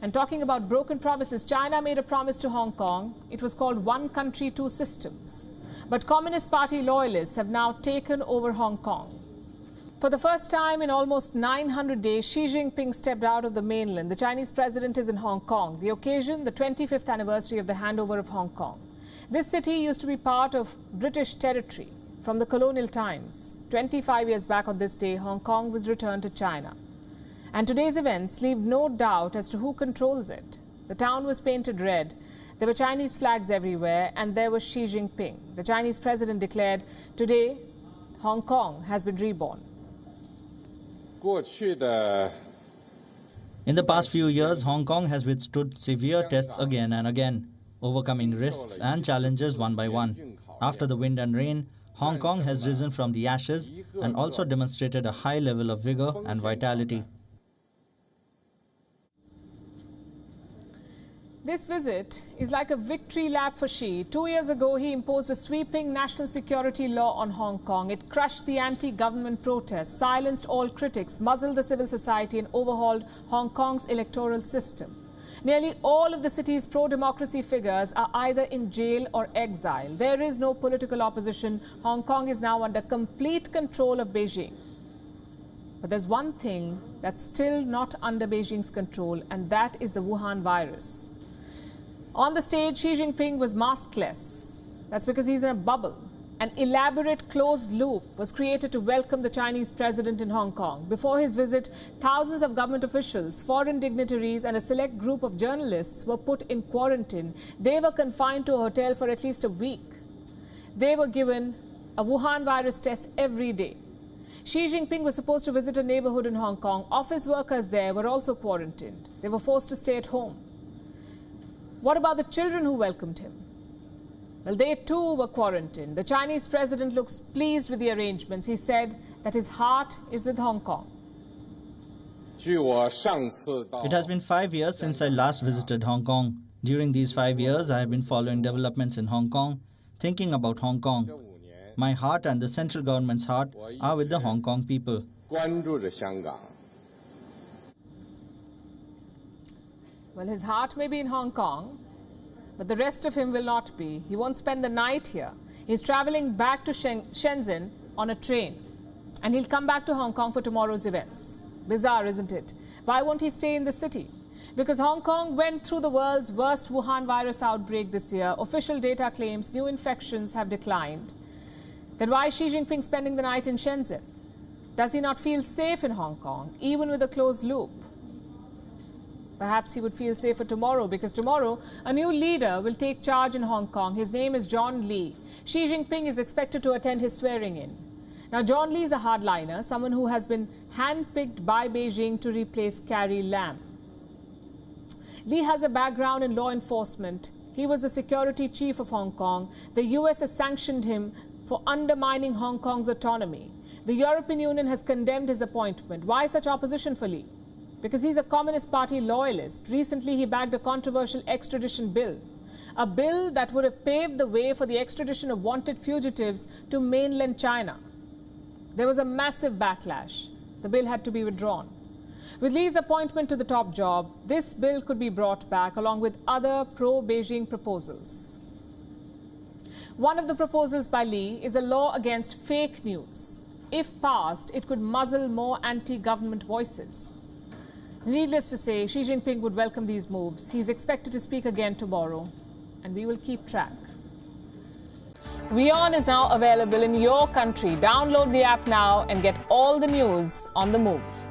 And talking about broken promises, China made a promise to Hong Kong. It was called One Country, Two Systems. But Communist Party loyalists have now taken over Hong Kong. For the first time in almost 900 days, Xi Jinping stepped out of the mainland. The Chinese president is in Hong Kong. The occasion, the 25th anniversary of the handover of Hong Kong. This city used to be part of British territory from the colonial times. 25 years back on this day, Hong Kong was returned to China. And today's events leave no doubt as to who controls it. The town was painted red. There were Chinese flags everywhere, and there was Xi Jinping. The Chinese president declared, today, Hong Kong has been reborn. In the past few years, Hong Kong has withstood severe tests again and again, overcoming risks and challenges one by one. After the wind and rain, Hong Kong has risen from the ashes and also demonstrated a high level of vigor and vitality. This visit is like a victory lap for Xi. 2 years ago, he imposed a sweeping national security law on Hong Kong. It crushed the anti-government protests, silenced all critics, muzzled the civil society and overhauled Hong Kong's electoral system. Nearly all of the city's pro-democracy figures are either in jail or exile. There is no political opposition. Hong Kong is now under complete control of Beijing. But there's one thing that's still not under Beijing's control, and that is the Wuhan virus. On the stage, Xi Jinping was maskless. That's because he's in a bubble. An elaborate closed loop was created to welcome the Chinese president in Hong Kong. Before his visit, thousands of government officials, foreign dignitaries and a select group of journalists were put in quarantine. They were confined to a hotel for at least a week. They were given a Wuhan virus test every day. Xi Jinping was supposed to visit a neighborhood in Hong Kong. Office workers there were also quarantined. They were forced to stay at home. What about the children who welcomed him? Well, they too were quarantined. The Chinese president looks pleased with the arrangements. He said that his heart is with Hong Kong. It has been 5 years since I last visited Hong Kong. During these 5 years, I have been following developments in Hong Kong, thinking about Hong Kong. My heart and the central government's heart are with the Hong Kong people. Well, his heart may be in Hong Kong, but the rest of him will not be. He won't spend the night here. He's traveling back to Shenzhen on a train, and he'll come back to Hong Kong for tomorrow's events. Bizarre, isn't it? Why won't he stay in the city? Because Hong Kong went through the world's worst Wuhan virus outbreak this year. Official data claims new infections have declined. Then why is Xi Jinping spending the night in Shenzhen? Does he not feel safe in Hong Kong, even with a closed loop? Perhaps he would feel safer tomorrow, because tomorrow a new leader will take charge in Hong Kong. His name is John Lee. Xi Jinping is expected to attend his swearing-in. Now, John Lee is a hardliner, someone who has been handpicked by Beijing to replace Carrie Lam. Lee has a background in law enforcement. He was the security chief of Hong Kong. The US has sanctioned him for undermining Hong Kong's autonomy. The European Union has condemned his appointment. Why such opposition for Lee? Because he's a Communist Party loyalist. Recently, he backed a controversial extradition bill. A bill that would have paved the way for the extradition of wanted fugitives to mainland China. There was a massive backlash. The bill had to be withdrawn. With Lee's appointment to the top job, this bill could be brought back along with other pro-Beijing proposals. One of the proposals by Lee is a law against fake news. If passed, it could muzzle more anti-government voices. Needless to say, Xi Jinping would welcome these moves. He's expected to speak again tomorrow, and we will keep track. WION is now available in your country. Download the app now and get all the news on the move.